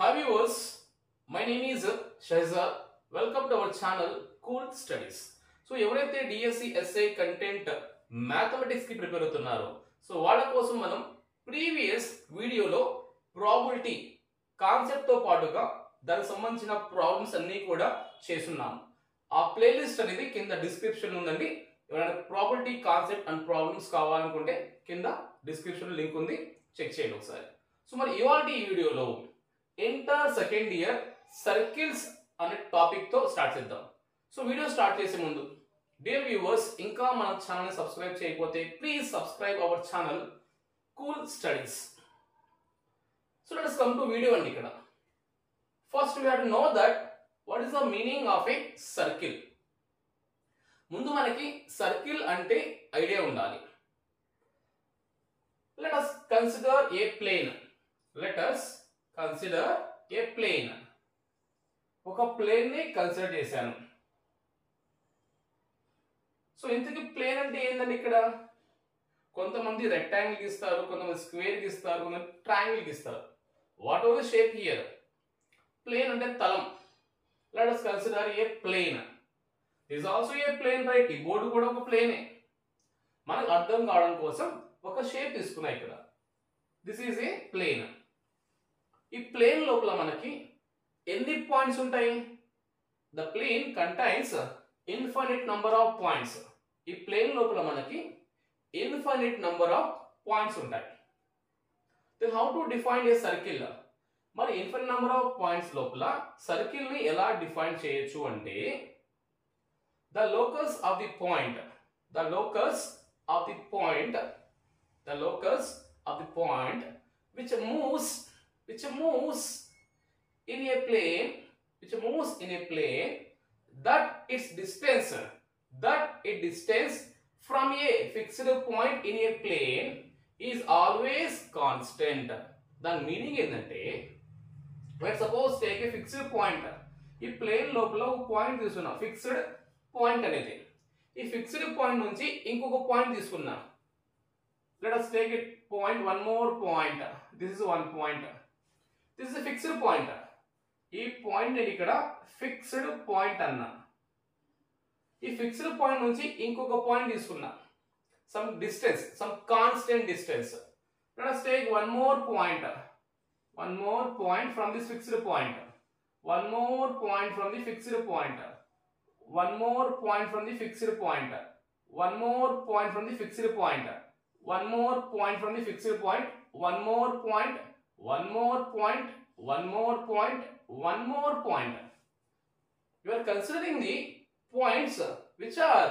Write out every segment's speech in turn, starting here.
Hi viewers, my name is Shahzad. Welcome to our channel Cool Studies. So ఎవరైతే DSC SA content mathematics కి prepare అవుతున్నారో so వాళ్ళ కోసం మనం previous వీడియోలో ప్రాబబిలిటీ కాన్సెప్ట్ తో పాటుగా దానికి సంబంధించిన ప్రాబ్లమ్స్ అన్ని కూడా చేస్తున్నాం. ఆ ప్లేలిస్ట్ అనేది కింద డిస్క్రిప్షన్ లో ఉందండి. ఎవరైనా ప్రాబబిలిటీ కాన్సెప్ట్ అండ్ ప్రాబ్లమ్స్ కావాలనుకుంటే కింద డిస్క్రిప్షన్ లింక్ ఉంది, చెక్ చేయండి ఒకసారి. సో మరి ఇవాళ ఈ వీడియోలో ఇంటర్ సెకండ్ ఇయర్ సర్కిల్స్ అనే టాపిక్ తో స్టార్ట్ చేద్దాం. సో వీడియో స్టార్ట్ చేసే ముందు డియర్ వ్యూవర్స్, ఇంకా మన ఛానల్ సబ్స్క్రైబ్ చేయకపోతే please subscribe our channel cool studies. So let's come to video అండి. ఇక్కడ first we have to know that what is the meaning of a circle. ముందు మనకి circle అంటే ఐడియా ఉండాలి. Let us consider a plane. Let us consider a plane. ఒక plane ని consider చేశాను. So ఇంతకీ ప్లేన్ అంటే ఏంటండి? ఇక్కడ కొంతమంది రెక్టాంగిల్ గీస్తారు, కొంతమంది స్క్వేర్ గీస్తారు, కొంతమంది ట్రయాంగిల్ గీస్తారు. What are the shape here? Plane అంటే తలం. Let us consider a plane. This is also a plane, right? ఈ బోర్డు కూడా ఒక ప్లేనే. మనకు అర్థం కావడం కోసం ఒక షేప్ తీసుకున్నా ఇక్కడ. This is a plane. ఈ ప్లేన్ లోపల మనకి ఎన్ని పాయింట్స్ ఉంటాయి? The plane contains infinite number of points. ఈ ప్లేన్ లోపల మనకి ఇన్ఫైనైట్ నంబర్ ఆఫ్ పాయింట్స్ ఉంటాయి. Then how to define a circle? మరి ఇన్ఫైనైట్ నంబర్ ఆఫ్ పాయింట్స్ లోపల సర్కిల్ ని ఎలా డిఫైన్ చేయొచ్చు అంటే the locus of the point, the locus of the point, the locus of the point which moves in a plane, which moves in a plane, that its distance from a fixed point in a plane is always constant. దాని meaning ఏంటంటే, let's suppose take a fixed point. ఈ plane లోపల ఒక point తీసుకున్నా, fixed point అనేది. ఈ fixed point నుంచి ఇంకొక పాయింట్ తీసుకున్నా. Let us take it point, one more point. This is one point. This is a fixed point. ఈ పాయింట్ నేను ఇక్కడ ఫిక్స్డ్ పాయింట్ అన్నా. ఈ ఫిక్స్డ్ పాయింట్ నుంచి ఇంకొక పాయింట్ తీసుకున్నా, some distance, some constant distance. Let us take one more point from this fixed point, one more point from the fixed point, one more point from the fixed point, one more point from the fixed point, one more point from the fixed point, one more point, one more point, one more point, one more point. You are considering the points which are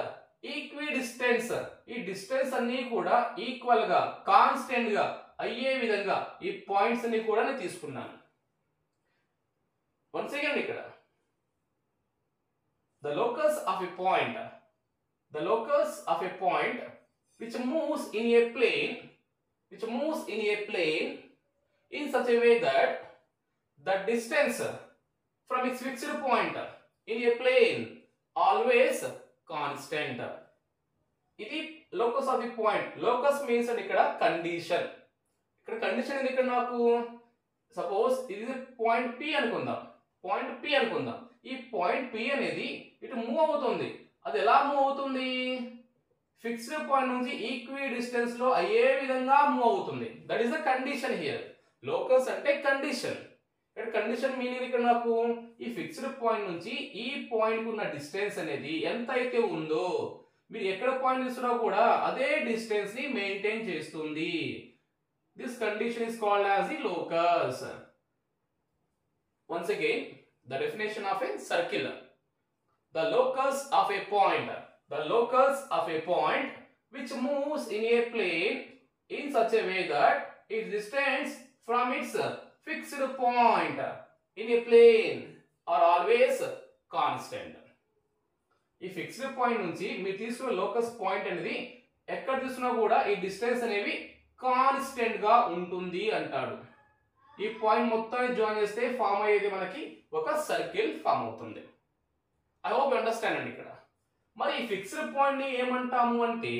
equidistant. ఈ distance అన్ని కూడా equal గా constant గా అయ్యే విధంగా ఈ points అన్ని కూడా నేను తీసుకున్నాను. వన్స్ అగైన్ ఇక్కడ the locus of a point, the locus of a point which moves in a plane, which moves in a plane in such a way that the distance from its fixed point in a plane always constant. ఇది locus of the point. Locus means అంటే ఇక్కడ condition. ఇక్కడ condition ఏంది? ఇక్కడ నాకు suppose ఇది point P అనుకుందాం, point P అనుకుందాం. ఈ పాయింట్ P అనేది ఇటు మూవ్ అవుతుంది. అది ఎలా మూవ్ అవుతుంది? ఫిక్స్డ్ పాయింట్ నుంచి ఈక్వి డిస్టెన్స్ లో అయ్యే విధంగా మూవ్ అవుతుంది. That is the condition here. Locus అంటే కండిషన్. ఇక్కడ కండిషన్ మీనింగ్ ఇక్కడ నాకు ఈ ఫిక్స్డ్ పాయింట్ నుంచి ఈ పాయింట్ ఉన్న డిస్టెన్స్ అనేది ఎంత అయితే ఉందో, మీరు ఎక్కడ పాయింట్ తీసుకున్నా కూడా అదే డిస్టెన్స్ ని మెయింటైన్ చేస్తుంది. This condition is called as the locus. Once again the definition of a circle. The locus of a point, the locus of a point which moves in a plane in such a way that its distance from its fixed point in a plane are always constant. ఈ fixed point నుంచి మీరు తీసుకున్న locus point అనేది ఎక్కడ తీసుకున్నా కూడా ఈ distance అనేవి కాన్స్టెంట్ గా ఉంటుంది అంటాడు. ఈ పాయింట్ మొత్తాన్ని జాయిన్ చేస్తే ఫామ్ అయ్యేది మనకి ఒక సర్కిల్ ఫామ్ అవుతుంది. ఐ హోప్ అండర్స్టాండ్ అండి. ఇక్కడ మరి ఈ ఫిక్స్డ్ పాయింట్ ని ఏమంటాము అంటే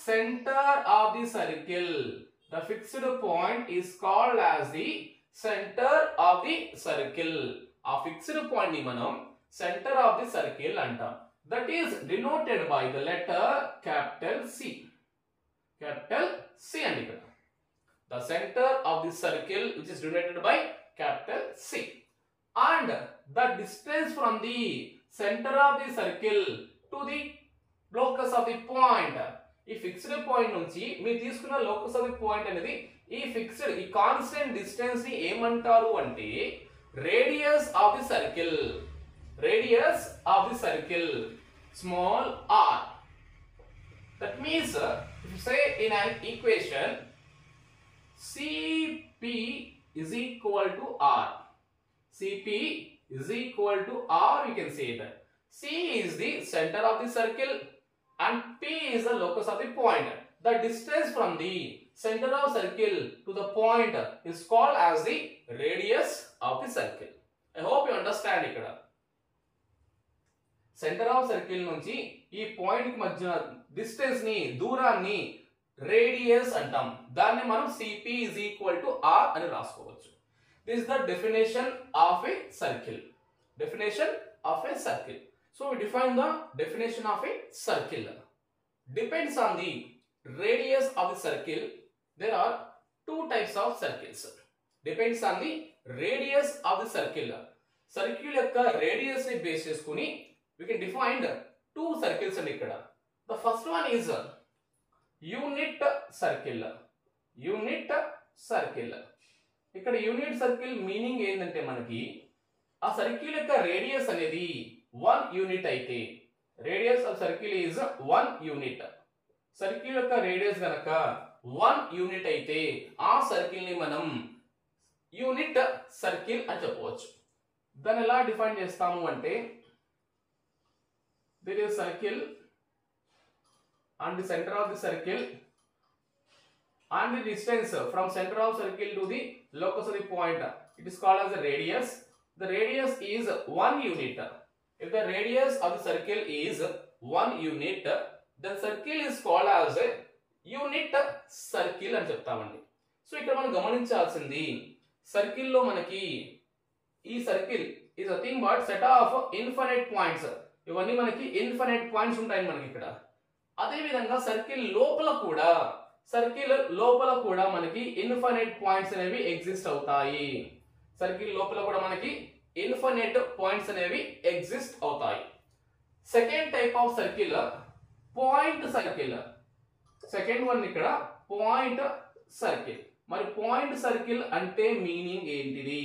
centre of the circle. The fixed point is called as the centre of the circle. ఆ ఫిక్స్డ్ పాయింట్ ని మనం సెంటర్ ఆఫ్ ది సర్కిల్ అంటాం. That is denoted by the letter capital C. Capital C అండి ఇక్కడ. The center of the circle which is denoted by capital C, and the distance from the center of the circle to the locus of the point. ఈ fixed point నుంచి మీరు తీసుకున్న locus of the point అనేది ఈ fixed ఈ constant distance ని ఏమంటారు అంటే radius of the circle. Radius of the circle small r. That means if you say in an equation CP is equal to R. CP is equal to R, you can say that. C is the center of the circle and P is the locus of the point. The distance from the center of circle to the point is called as the radius of the circle. I hope you understand ikkada. Center of circle nunchi ee point ki madhya distance ni దూరాన్ని radius అంటాం. దాన్ని మనం CP is equal to R అని రాసుకోవచ్చు. This is the definition of a circle. Definition of a circle. So we define the definition of a circle. Depends on the radius of the circle. There are two types of circles. Depends on the radius of the circle. Circle యొక్క radius ని base చేసుకుని we can define two circles అని ఇక్కడ. The first one is unit circle. Unit circle. ఇక్కడ unit circle meaning ఏంటంటే మనకి ఆ circle యొక్క రేడియస్ అనేది 1 యూనిట్ అయితే radius of circle is 1 unit. Circle యొక్క రేడియస్ గనక 1 యూనిట్ అయితే ఆ సర్కిల్ ని మనం యూనిట్ సర్కిల్ అని చెప్పవచ్చు. దాన్ని ఎలా డిఫైన్ చేస్తాము అంటే there is circle and the center of the circle and the distance from center of circle to the locus of the point, it is called as the radius. The radius is 1 unit. If the radius of the circle is 1 unit, then circle is called as a unit circle అని చెప్తామండి. So ఇక్కడ మనం గమనించాల్సింది circle లో మనకి ఈ circle is nothing but set of infinite points. ఇవన్నీ మనకి ఇన్ఫినిట్ పాయింట్స్ ఉంటాయి మనకి ఇక్కడ. అదే విధంగా సర్కిల్ లోపల కూడా మనకి ఇన్ఫినిట్ పాయింట్స్ అనేవి ఎగ్జిస్ట్ అవుతాయి. సర్కిల్ లోపల కూడా మనకి ఇన్ఫినిట్ పాయింట్స్ అనేవి ఎగ్జిస్ట్ అవుతాయి. Second type of circle point circle. Second one ఇక్కడ పాయింట్ సర్కిల్. మరి పాయింట్ సర్కిల్ అంటే మీనింగ్ ఏంటిది?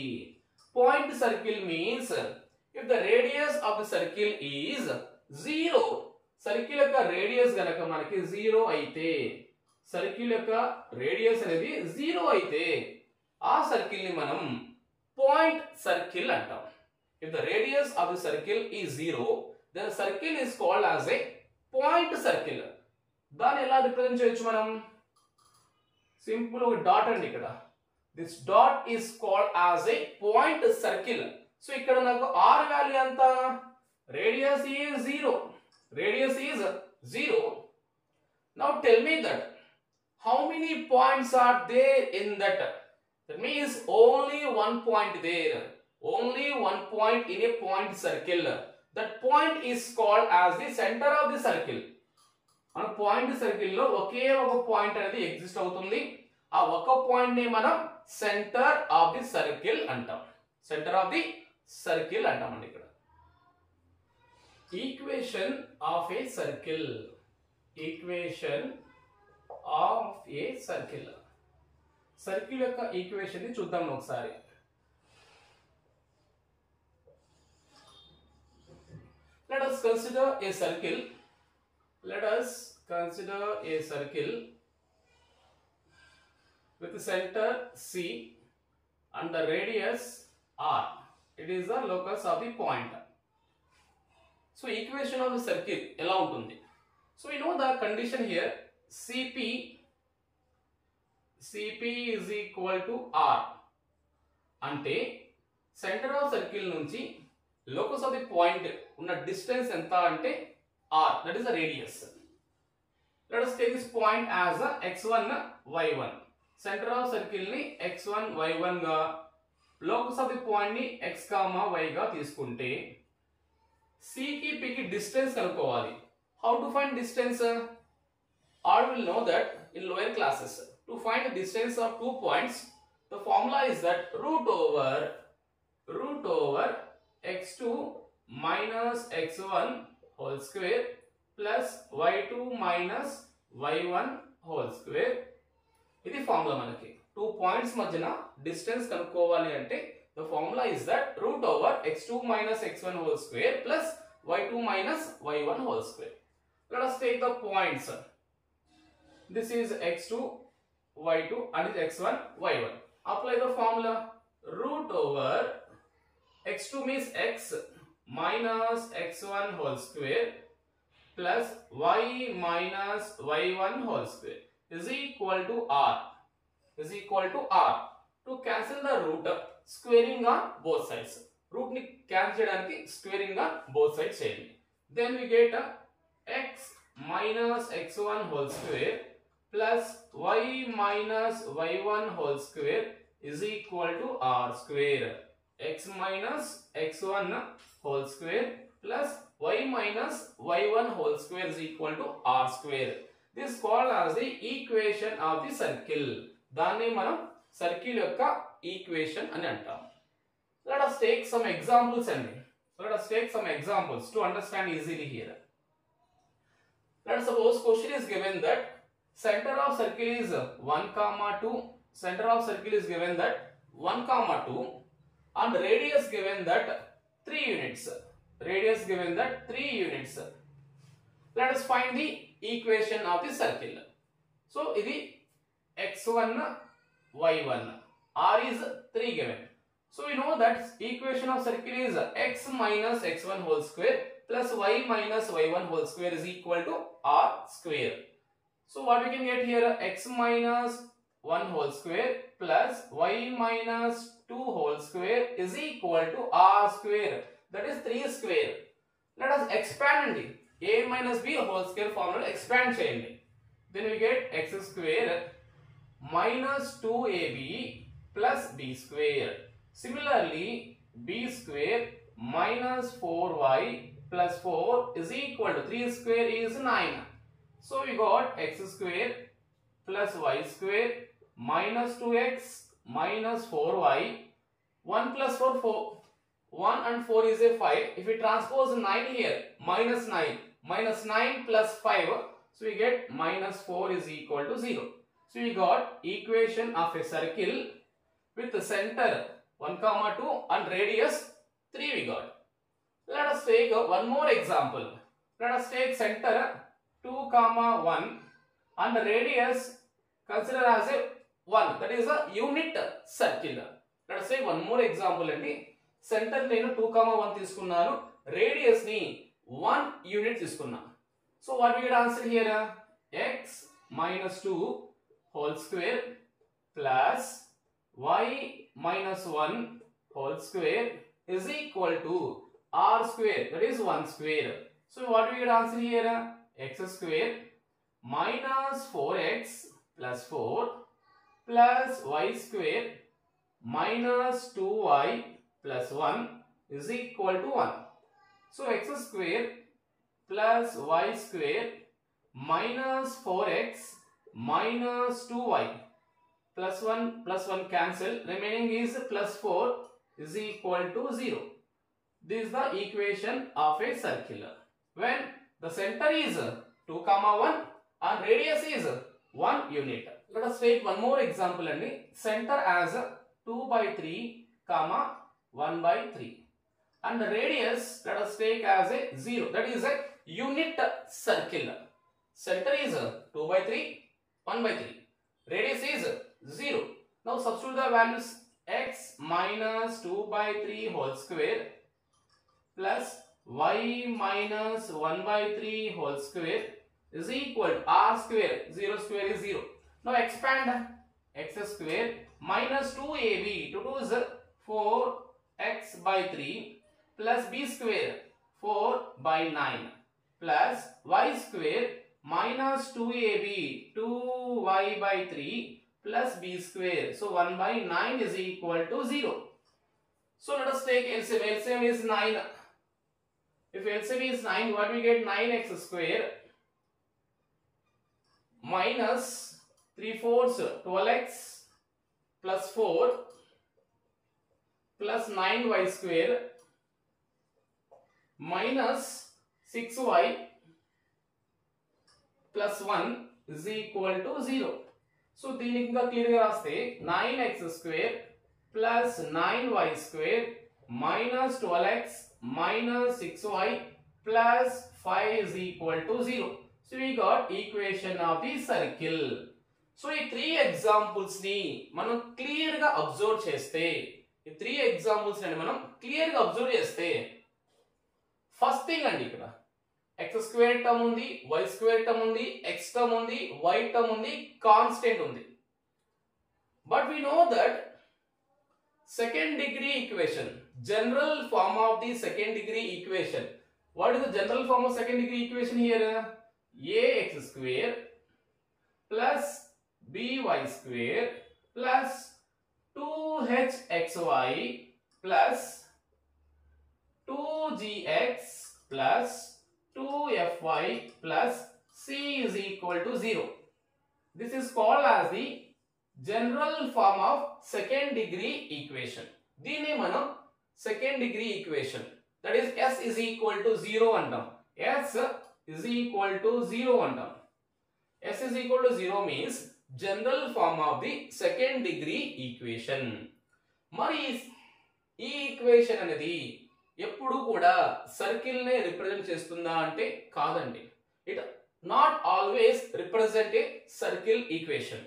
Point circle means if the radius of the circle is 0, circle యొక్క రేడియస్ గనక మనకి 0 అయితే, సర్కిల్ యొక్క రేడియస్ అనేది 0 అయితే ఆ సర్కిల్ ని మనం పాయింట్ సర్కిల్ అంటాం. if the radius of the circle is 0, then the circle is called as a point circle. దాన్ని ఎలా రిప్రజెంట్ చేయొచ్చు మనం? సింపుల్ ఒక డాట్ అండి ఇక్కడ. this dot is called as a point circle. So ఇక్కడ నాకు r వాల్యూ ఎంత? Radius is 0. Radius is 0. Now tell me that how many points are there in that? That means only one point there. Only one point in a point circle. That point is called as the centre of the circle. మన point circle లో ఒకే ఒక point అనేది exist అవుతుంది. ఆ ఒక point ని మనం సెంటర్ ఆఫ్ ది సర్కిల్ అంటాం. సెంటర్ ఆఫ్ ది సర్కిల్ అంటామండి ఇక్కడ. Equation of a circle. Equation of a circle. Circle యొక్క ఈక్వేషన్ ని చూద్దాం ఒకసారి. Let us consider a circle. Let us consider a circle with the center C and the radius R. It is the locus of the point. So equation of the circle ఎలా ఉంటుంది? So we know the condition here. CP is equal to R. అంటే centre of circle నుంచి locus of the point ఉన్న distance ఎంత అంటే R. That is the radius. Let us take this point as a x1 y1. Centre of circle ని x1 y1 గా, locus of the point ని x, y గా తీసుకుంటే C కి P కి డిస్టెన్స్ కనుక్కోవాలి. How to find distance? All will know that in lower classes. To find the distance of 2 points, the formula is that root over x2 minus x1 whole square plus y2 minus y1 whole square. ఇది formula మనకి 2 points మధ్యన distance కనుక్కోవాలి అంటే the formula is that root over x2 minus x1 whole square plus y2 minus y1 whole square. Let us take the points. This is x2, y2 and this x1, y1. Apply the formula. Root over x2 means x minus x1 whole square plus y minus y1 whole square is equal to r. To cancel the root, squaring on both sides. Root ni cancel cheyadaniki squaring on both sides cheyandi. Then we get x minus x1 whole square plus y minus y1 whole square is equal to r square. X minus x1 whole square plus y minus y1 whole square is equal to r square. This is called as the equation of the circle. దాన్ని మనం circle యొక్క equation అని అంటాం. Let us take some examples to understand easily here. Let us suppose question is given that center of circle is 1, 2. Center of circle is given that 1, 2 and radius given that 3 units. Let us find the equation of the circle. So, ఇది x1, y1, r is 3 given. So, we know that equation of circle is x minus x1 whole square plus y minus y1 whole square is equal to r square. So, what we can get here, x minus 1 whole square plus y minus 2 whole square is equal to r square. That is 3 square. Let us expand it. A minus b whole square formula expand cheyandi. Then we get x square minus 2ab plus b square. Similarly, b square minus 4y plus 4 is equal to 3 square is 9. So we got x square plus y square minus 2x minus 4y. 1 plus 4, 4. 1 and 4 is a 5. If we transpose 9 here, minus 9. Minus 9 plus 5. So we get minus 4 is equal to 0. So we got equation of a circle with the center 1, 2 and radius 3 we got. Let us take one more example. Let us take center 2, 1 and the radius consider as a 1. That is a unit circle. Let us take one more example. Center నేను 2, 1 తీసుకున్నాను. Radius ని 1 unit తీసుకున్నాను. So what we get answer here? X minus 2 whole square plus y minus 1 whole square is equal to r square, that is 1 square. So what we get answer here? X square minus 4x plus 4 plus y square minus 2y plus 1 is equal to 1. So x square plus y square minus 4x minus 2y plus 1 cancel, remaining is plus 4 is equal to 0. This is the equation of a circle when the center is 2, 1 and radius is 1 unit. Let us take one more example. Center as 2 by 3, 1 by 3 and the radius let us take as a 0. That is a unit circle. Center is 2 by 3, 1 by 3. Radius is 0. Now substitute the values. X minus 2 by 3 whole square plus y minus 1 by 3 whole square is equal to r square. 0 square is 0. Now expand. X square minus 2ab. 2 is 4x by 3 plus b square 4 by 9 plus y square minus 2ab 2y by 3 plus b square. So 1 by 9 is equal to 0. So let us take LCM. LCM is 9. If LCM is 9, what we get? 9x square minus 3/4 12x plus 4 plus 9y square minus 6y plus 1 is equal to 0. So దీనికి ఇంకా clear గా రాస్తే 9x square plus 9y square minus 12x minus 6y plus 5 is equal to 0. So we got equation of the circle. So ఈ 3 examples ని మనం clear గా observe చేస్తే, ఈ 3 examples ని మనం క్లియర్ గా అబ్జర్వ్ చేస్తే, ఫస్ట్ థింగ్ అండి ఇక్కడ x square టర్మ్ ఉంది, y square టర్మ్ ఉంది, x టర్మ్ ఉంది, y టర్మ్ ఉంది, కాన్స్టెంట్ ఉంది. But we know that second degree equation, general form of the second degree equation. What is the general form of second degree equation here? Ax square plus by square plus 2hxy plus 2gx plus 2fy plus c is equal to 0. This is called as the general form of second degree equation. దీన్ని మనం second degree equation, that is s is equal to 0 అంటాం. s is equal to 0 అంటాం. s is equal to 0 means general form of the second degree equation. మరి ఈ equation అనేది ఎప్పుడు కూడా circle నే రిప్రజెంట్ చేస్తుందా అంటే కాదండి. It not always represent a circle equation.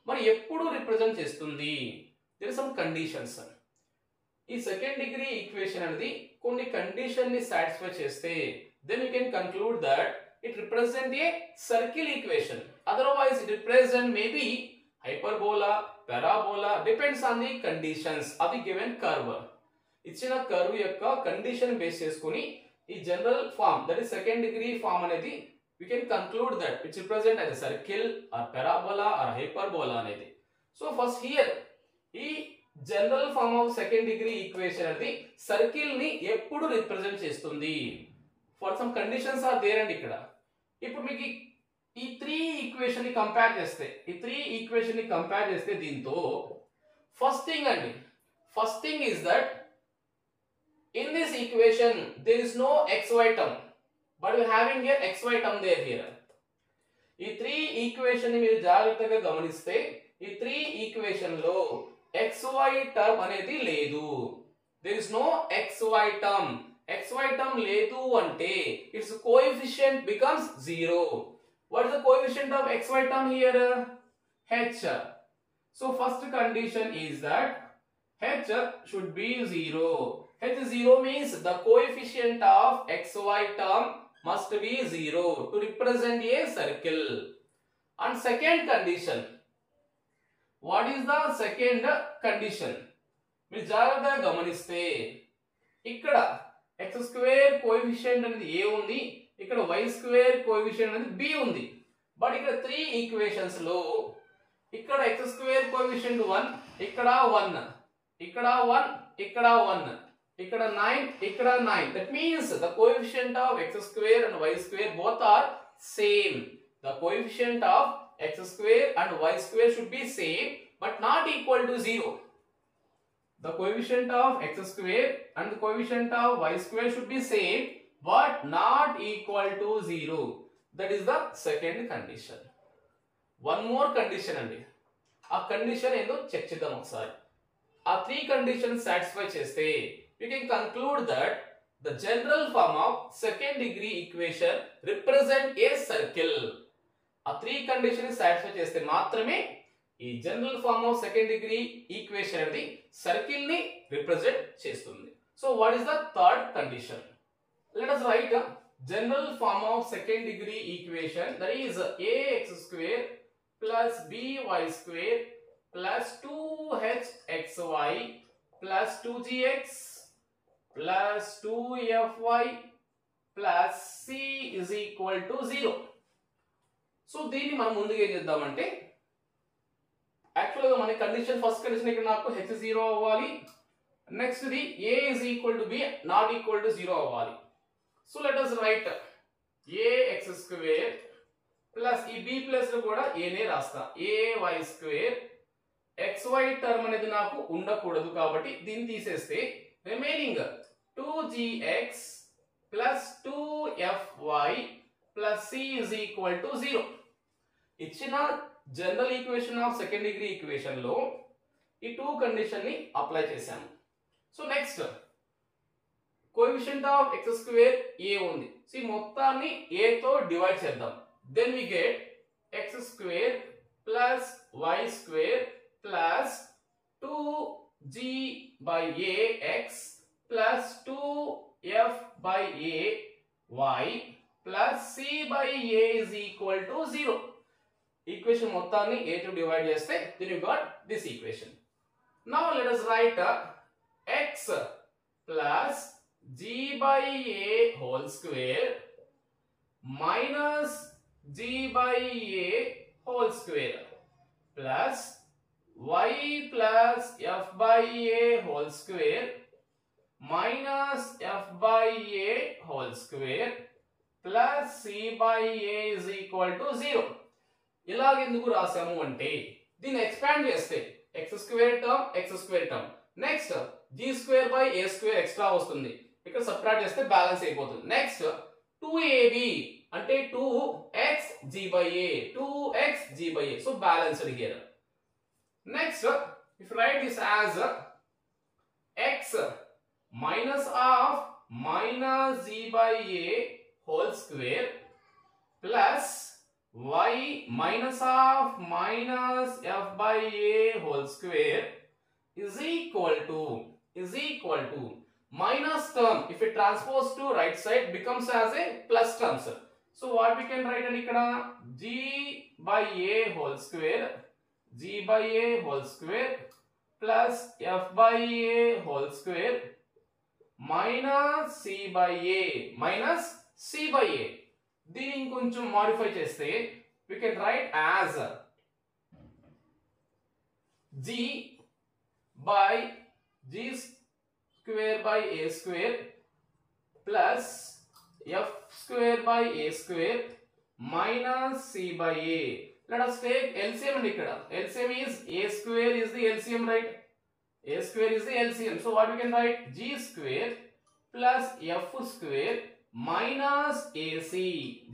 మరి ఎప్పుడు రిప్రజెంట్ చేస్తుంది? There are some conditions. ఈ సెకండ్ డిగ్రీ ఈక్వేషన్ అనేది కొన్ని కండిషన్ ని సాటిస్ఫై చేస్తే then you can conclude that it represent a circle equation. Otherwise it represent maybe hyperbola, parabola, depends on the conditions of the given curve. ఇచ్చిన curve యొక్క condition base చేసుకొని ఈ general form, that is second degree form అనేది we can conclude that it represent as a circle or parabola or hyperbola అనేది. So first here ఈ general form of second degree equation అనేది circle ని ఎప్పుడు represent చేస్తుంది? For some conditions are there అండి ఇక్కడ. ఇప్పుడు మీకు ఈ 3 ఈక్వేషన్ ని కంపేర్ చేస్తే, ఈ 3 ఈక్వేషన్ ని కంపేర్ చేస్తే దీంతో ఫస్ట్ థింగ్ అండి, first thing is that in this equation there is no xy term, but we having a xy term there here. ఈ 3 ఈక్వేషన్ ని మీరు జాగ్రత్తగా గమనిస్తే ఈ 3 ఈక్వేషన్ లో xy టర్మ్ అనేది లేదు. there is no xy term. xy term లేదు అంటే its coefficient becomes 0. what is the coefficient of xy term here? h. so first condition is that h should be 0. h 0 means the coefficient of xy term must be 0 to represent a circle. And second condition, what is the second condition? మీరు జాగ్రత్తగా గమనిస్తే ఇక్కడ x square coefficient అనేది a ఉంది, ఇక్కడ y square coefficient అనేది b ఉంది. But ఇక్కడ 3 ఈక్వేషన్స్ లో ఇక్కడ x స్క్వేర్ కోఎఫిషియంట్ 1, ఇక్కడ 1, ఇక్కడ 1, ఇక్కడ 1, ఇక్కడ 9, ఇక్కడ 9. That means the coefficient of x square and y square both are same. The coefficient of x square and y square should be same but not equal to 0. The coefficient of x square and the coefficient of y square should be same but not equal to 0. That is the second condition. One more condition andi. ఆ condition ఏదో check చేద్దాం ఒకసారి. ఆ 3 conditions satisfy చేస్తే we can conclude that the general form of second degree equation represent a circle. ఆ 3 conditions satisfy చేస్తే మాత్రమే ఈ general form of second degree equation అనేది సర్కిల్ ని రిప్రజెంట్ చేస్తుంది. So what is the third condition? Let us write a general form of second degree equation, that is ax square plus by square plus 2hxy plus 2gx plus 2fy plus c is equal to 0. So దీన్ని మనం ముందుగా ఏం చేద్దామంటే, యాక్చువల్గా మన condition first condition ఇక్కడ నాకు h 0 అవ్వాలి, Next the a is equal to b not equal to 0 అవ్వాలి. So let us write ax square plus ఈ b ప్లస్ లో కూడా a నే రాస్తా. ay square xy టర్మ్ అనేది నాకు ఉండకూడదు కాబట్టి దీన్ని తీసేస్తే remaining 2gx plus 2fy plus c is equal to 0. ఇచ్చిన general equation of second degree equation లో ఈ టూ కండిషన్ ని అప్లై చేశాను. So next coefficient of x square a ఉంది. సో ఈ మొత్తాన్ని a తో డివైడ్ చేద్దాం. Then we get x square plus y square plus 2g by ax plus 2f by a y plus c by a is equal to 0. Equation మొత్తాన్ని a తో divide చేస్తే then you got this equation. Now let us write x plus g by a whole square minus g by a whole square plus y plus f by a whole square minus f by a whole square plus c by a is equal to 0. ఇలాగ ఎందుకు రాసాము అంటే దీన్ని expand చేస్తే x square term next g square by a square extra వస్తుంది. ఇక్కడ subtract చేస్తే balance అయిపోతుంది. Next 2ab అంటే 2xg by a 2xg by a so balanced here. Next, if you write this as x minus of minus g by a whole square plus y minus of minus f by a whole square is equal to minus term if it transpose to right side becomes as a plus term. So what we can write and ikkada g by a whole square g by a whole square plus f by a whole square minus c by a minus c by a. దీన్ని ఇంకొంచెం modify చేస్తే we can write as g by g square by a square plus f square by a square minus c by a. Let us take LCM and ikkada. LCM is a square is the LCM, right? A square is the LCM. So what we can write? G square plus f square minus AC.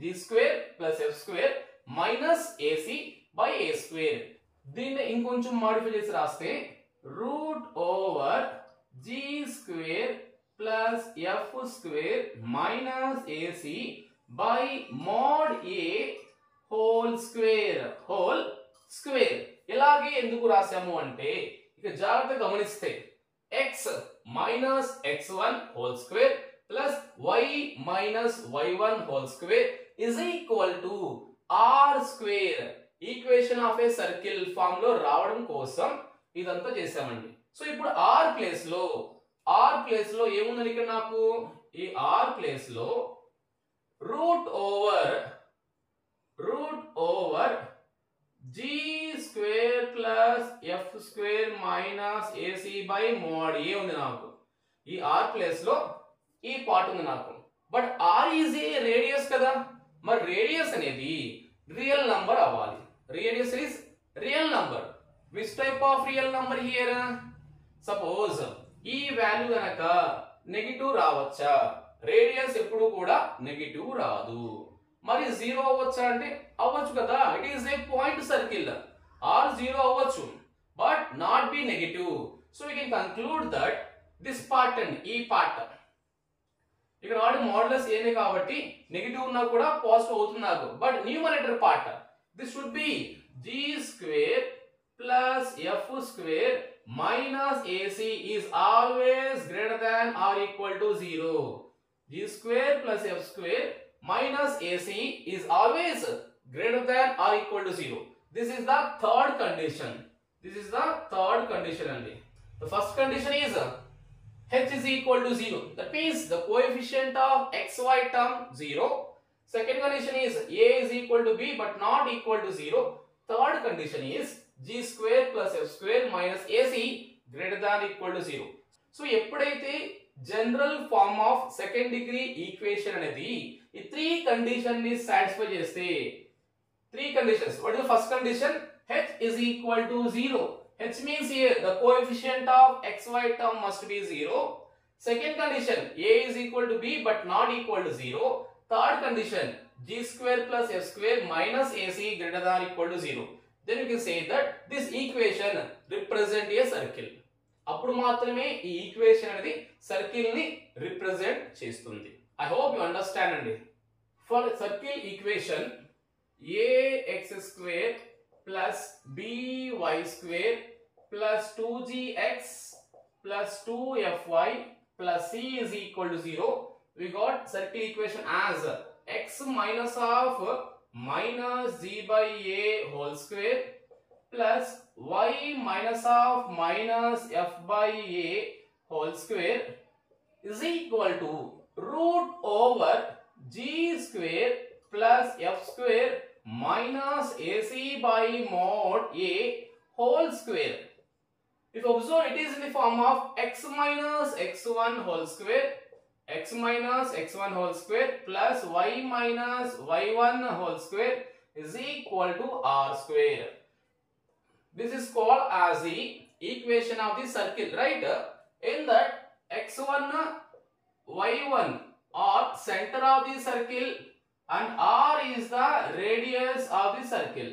G square plus f square minus AC by a square. దీన్ని ఇంకొంచెం modify చేసి రాస్తే root over g square plus f square minus AC by mod a whole square. ఇలాగే ఎందుకు రాసాము అంటే ఇక జాగ్రత్తగా గమనిస్తే x minus x1 whole square plus y minus y1 whole square is equal to r square. Equation of a circle form లో రావడం కోసం ఇదంతా చేసామండి. సో ఇప్పుడు r ప్లేస్ లో ఏముందని ఇక్కడ నాకు ఈ r ప్లేస్ లో root over g square plus f square minus ac by mod a ఉంది నాకు. ఈ r ప్లేస్ లో ఈ పార్ట్ ఉంది నాకు. But r is a radius కదా, మరి రేడియస్ అనేది రియల్ నంబర్ అవ్వాలి. Radius is real number. Which type of real number here? Suppose ఈ వాల్యూ గనక నెగిటివ్ రావచ్చా? రేడియస్ ఎప్పుడు కూడా నెగిటివ్ రాదు. మరి జీరో అవ్వచ్చా అంటే అవ్వచ్చు కదా. It is a point circle. Or zero అవ్వచ్చు but not be negative. So we can conclude that this part and ఈ పార్ట్ ఇక్కడ వాడు మోడలస్ ఏనే కాబట్టి నెగిటివ్ ఉన్నా కూడా పాజిటివ్ అవుతుంది నాకు. But numerator part this should be g square plus f square minus AC is always greater than or equal to 0. G square plus f square minus AC is always greater than or equal to 0. This is the third condition. Only. The first condition is h is equal to 0. That means the coefficient of xy term 0. Second condition is a is equal to b but not equal to 0. Third condition is g square plus f square minus ac greater than or equal to 0. So ఎప్పుడైతే general form of second degree equation అనేది ఈ 3 condition ని satisfy చేస్తే 3 conditions. What is the first condition? H is equal to 0. H means here the coefficient of xy term must be 0. Second condition, A is equal to B but not equal to 0. Third condition, G square plus F square minus AC greater than or equal to 0. Then you can say that this equation represent a circle. అప్పుడు మాత్రమే ఈ equation అనేది circle ని represent చేస్తుంది. I hope you understand అండి. For circle equation, ax square plus by square plus 2gx plus 2fy plus c is equal to 0. We got circle equation as x minus of minus g by a whole square plus y minus of minus f by a whole square is equal to root over g square plus f square minus ac by mod a whole square. If you observe, it is in the form of x minus x1 whole square, x minus x1 whole square plus y minus y1 whole square is equal to r square. This is called as the equation of the circle, right? In that x1, y1 are center of the circle and r is the radius of the circle.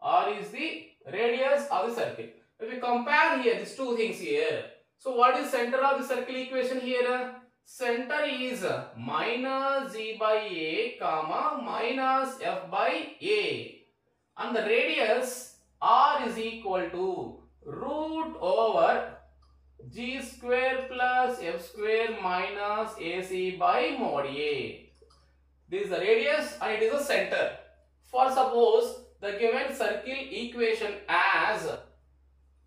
R is the radius of the circle. If we compare here these two things here, so what is center of the circle equation here? Center is minus g by a comma minus f by a, and the radius r is equal to root over g square plus f square minus ac by mod a. This is the radius and it is the center. For suppose the given circle equation as,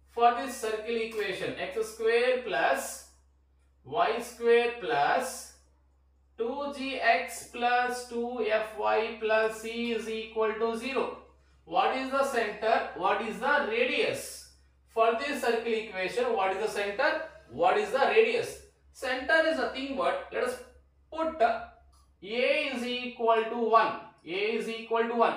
for this circle equation, x square plus y square plus 2gx plus 2fy plus c is equal to 0. What is the center? What is the radius? For this circle equation, what is the center? What is the radius? Center is nothing but, let us put a is equal to 1. A is equal to 1.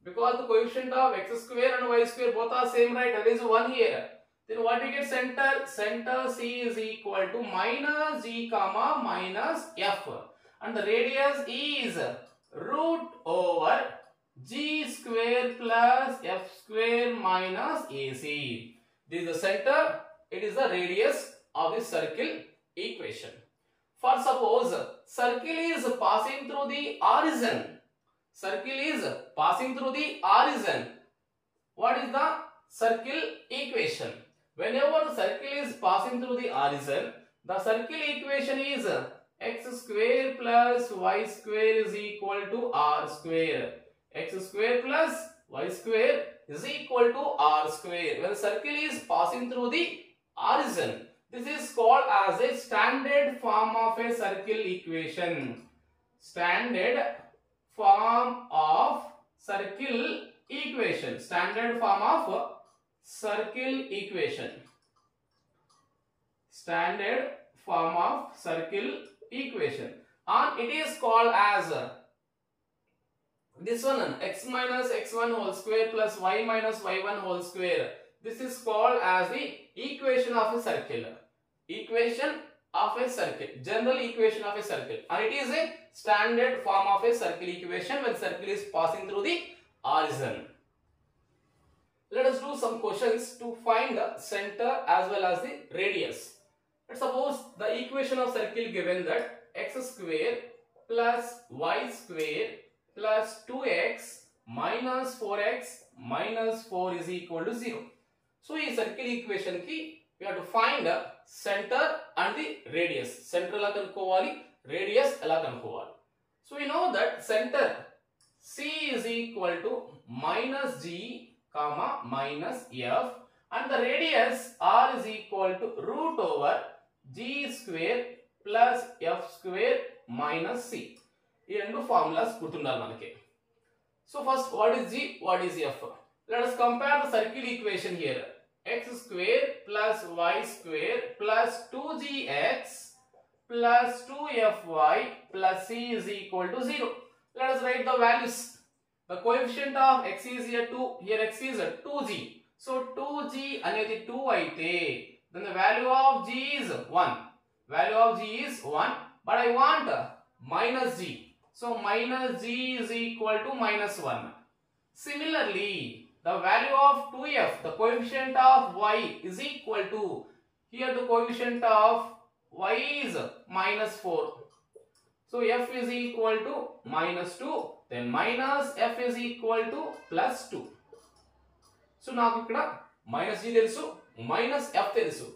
Because the coefficient of x square and y square both are same, right? That is 1 here. Then what we get center? Center C is equal to minus g comma minus f. And the radius is root over g square plus f square minus ac. This is the center. It is the radius of the circle equation. For suppose circle is passing through the origin. Circle is passing through the origin. What is the circle equation? Whenever the circle is passing through the origin, the circle equation is x square plus y square is equal to r square. X square plus y square is equal to r square. When the circle is passing through the origin, this is called as a standard form of a circle equation. Standard form of circle equation. Standard form of circle equation. Standard form of circle equation. And it is called as this one, x minus x1 whole square plus y minus y1 whole square. This is called as the equation of a circle. Equation of a circle. General equation of a circle. And it is a standard form of a circle equation when circle is passing through the origin. Let us do some questions to find the center as well as the radius. Let's suppose the equation of circle given that x square plus y square plus 2x minus 4x minus 4 is equal to 0. So, this circle equation ki we have to find the center and the radius. Center ela kanukovali, radius ela kanukovali. So, we know that center C is equal to minus g comma minus f, and the radius r is equal to root over g square plus f square minus c. ఈ రెండు formulas గుర్తుండాలి మనకి. So first, what is g, what is f? Let us compare the circle equation here. x square plus y square plus 2gx plus 2fy plus c is equal to 0. Let us write the values. The coefficient of x is here 2, here x is 2g. So 2g anedi 2 aite, then the value of g is 1. Value of g is 1, but I want minus g. So minus g is equal to minus 1. Similarly, the value of 2f, the coefficient of y is equal to, here the coefficient of y is minus 4. So f is equal to minus 2, then minus f is equal to plus 2. So now minus g telusu, minus f telusu.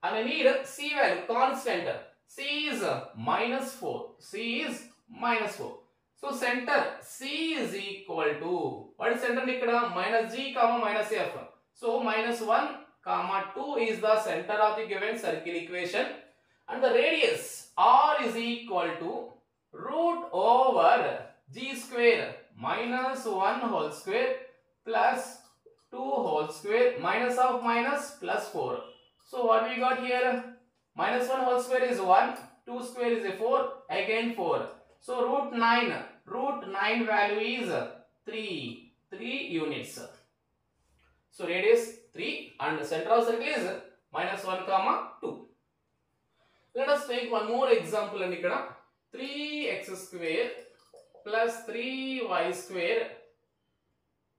And I need c value, constant. C is minus 4. C is minus 4. So center C is equal to, what is center ikkada? Minus g comma minus f. So minus 1 comma 2 is the center of the given circle equation. And the radius r is equal to root over g square minus 1 whole square plus 2 whole square minus of minus plus 4. So what we got here? Minus 1 whole square is 1, 2 square is a 4, again 4. So root 9 value is 3 units. So radius 3 and the center of circle is minus 1 comma 2. Let us take one more example and ikkada 3x square plus 3y square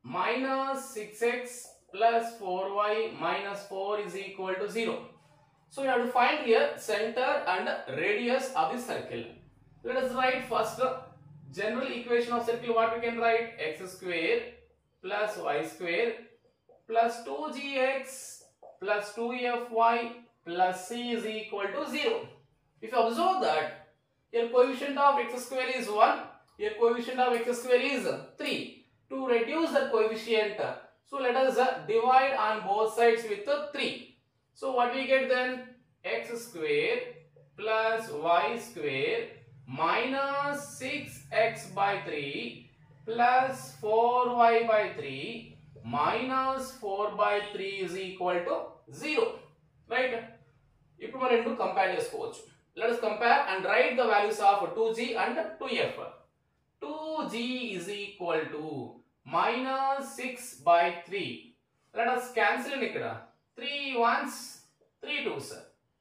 minus 6x plus 4y minus 4 is equal to 0. So you have to find here center and radius of the circle. Let us write first general equation of circle. What we can write? X square plus y square plus 2gx plus 2fy plus c is equal to 0. If you observe that your coefficient of x square is 1, your coefficient of x square is 3. To reduce the coefficient, so let us divide on both sides with 3. So what we get then? X square plus y square minus 6x by 3 plus 4y by 3 minus 4 by 3 is equal to 0. Right? ఇప్పుడు మనం రెండు compare చేసుకోవచ్చు. Let us compare and write the values of 2g and 2f. 2g is equal to minus 6 by 3. Let us cancel in ikkada. 3 ones, 3 twos.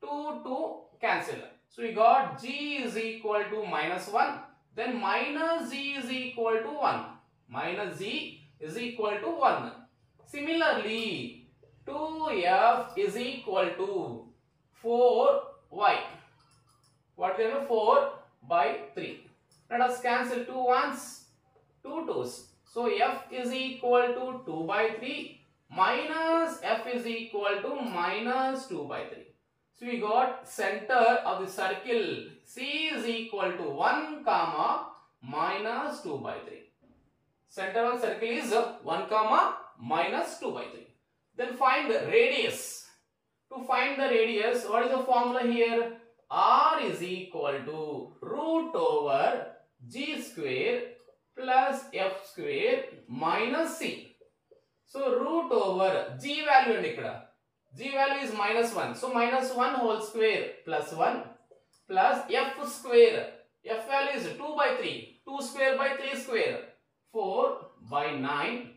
2, 2 cancel. So we got g is equal to minus 1. Then minus g is equal to 1. Minus g is equal to 1. Similarly, 2f is equal to 4y. What is 4 by 3? Let us cancel 2 ones, 2 twos. So f is equal to 2 by 3 minus f is equal to minus 2 by 3. So we got center of the circle C is equal to 1 comma minus 2 by 3. Center of the circle is 1 comma minus 2 by 3. Then find the radius. To find the radius, what is the formula here? R is equal to root over g square plus f square minus c. So root over g value and ikkada. G value is minus 1. So minus 1 whole square plus 1 plus f square. F value is 2 by 3. 2 square by 3 square. 4 by 9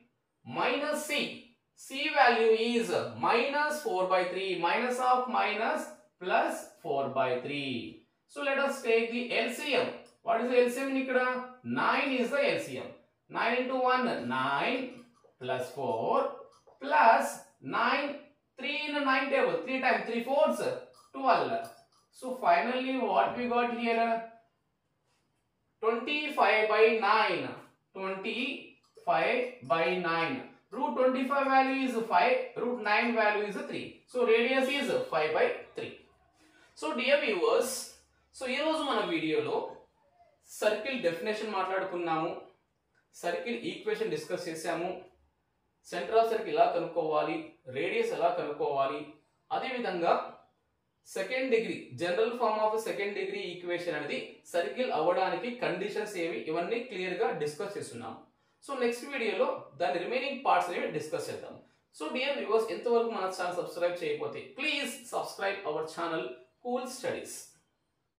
minus c. C value is minus 4 by 3. Minus of minus plus 4 by 3. So let us take the LCM. What is the LCM in ikkada? 9 is the LCM. 9 into 1, 9 plus 4 plus 9. 3 in a 9 table, 3 times 3 fourths, 12. So finally what we got here? 25 by 9. 25 by 9. Root 25 value is 5. Root 9 value is 3. So radius is 5 by 3. So dear viewers, so ee roju mana video lo circle definition మాట్లాడుకున్నాము. Circle equation discuss చేసాము. Centre of circle ఎలా కనుక్కోవాలి, radius ఎలా కనుక్కోవాలి, అదే విధంగా second degree general form of second degree equation అనేది circle అవ్వడానికి కండిషన్స్ ఏవి, ఇవన్నీ క్లియర్ గా డిస్కస్ చేస్తున్నాము. సో నెక్స్ట్ వీడియోలో దాని రిమైనింగ్ పార్ట్స్ అనేవి డిస్కస్ చేద్దాం. సో డియర్ వ్యూవర్స్, ఎంతవరకు మన ఛానల్ సబ్స్క్రైబ్ చేయకపోతే please subscribe our channel cool studies.